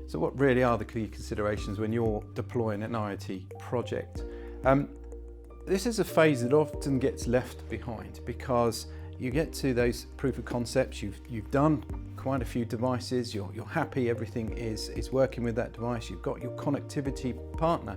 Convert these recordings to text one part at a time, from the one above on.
So what really are the key considerations when you're deploying an IoT project? This is a phase that often gets left behind because you get to those proof of concepts, you've done quite a few devices, you're happy everything is working with that device, you've got your connectivity partner,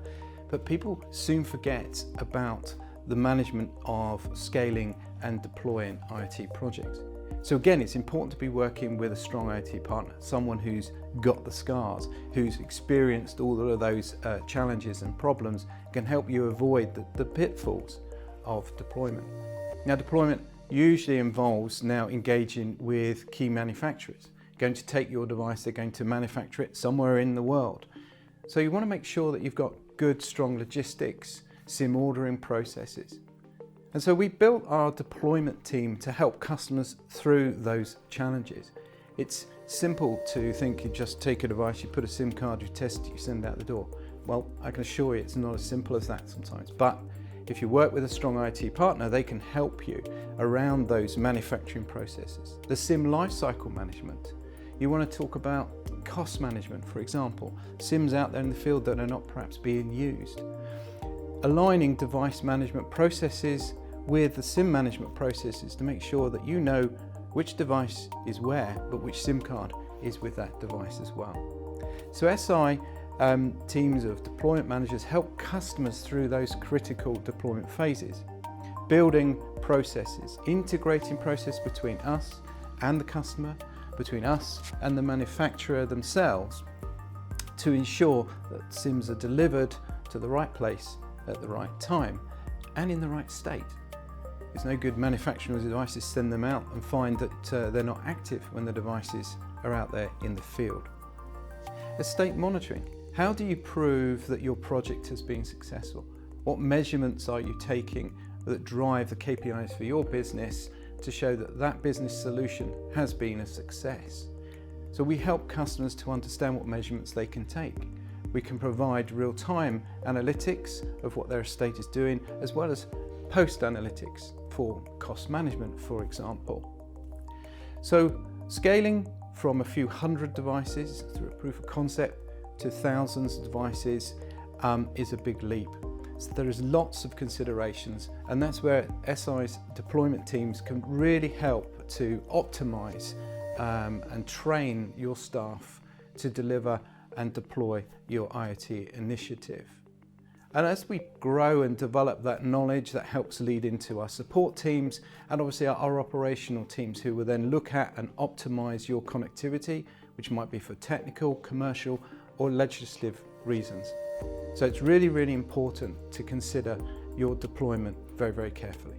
but people soon forget about the management of scaling and deploying IoT projects. So again, it's important to be working with a strong IoT partner, someone who's got the scars, who's experienced all of those challenges and problems, can help you avoid the pitfalls of deployment. Now, deployment usually involves now engaging with key manufacturers. Going to take your device, they're going to manufacture it somewhere in the world. So you want to make sure that you've got good, strong logistics, SIM ordering processes. And so we built our deployment team to help customers through those challenges. It's simple to think you just take a device, you put a SIM card, you test it, you send it out the door. Well, I can assure you it's not as simple as that sometimes. But if you work with a strong IT partner, they can help you around those manufacturing processes. The SIM lifecycle management. You want to talk about cost management, for example. SIMs out there in the field that are not perhaps being used. Aligning device management processes with the SIM management processes to make sure that you know which device is where, but which SIM card is with that device as well. So SI teams of deployment managers help customers through those critical deployment phases, building processes, integrating process between us and the customer, between us and the manufacturer themselves, to ensure that SIMs are delivered to the right place at the right time and in the right state. It's no good manufacturing devices, send them out and find that they're not active when the devices are out there in the field. Estate monitoring. How do you prove that your project has been successful? What measurements are you taking that drive the KPIs for your business to show that that business solution has been a success? So we help customers to understand what measurements they can take. We can provide real-time analytics of what their estate is doing, as well as post-analytics for cost management, for example. So scaling from a few hundred devices through a proof of concept to thousands of devices is a big leap. So there is lots of considerations, and that's where SI's deployment teams can really help to optimize and train your staff to deliver and deploy your IoT initiative. And as we grow and develop that knowledge, that helps lead into our support teams and obviously our operational teams, who will then look at and optimize your connectivity, which might be for technical, commercial, or legislative reasons. So it's really, really important to consider your deployment very, very carefully.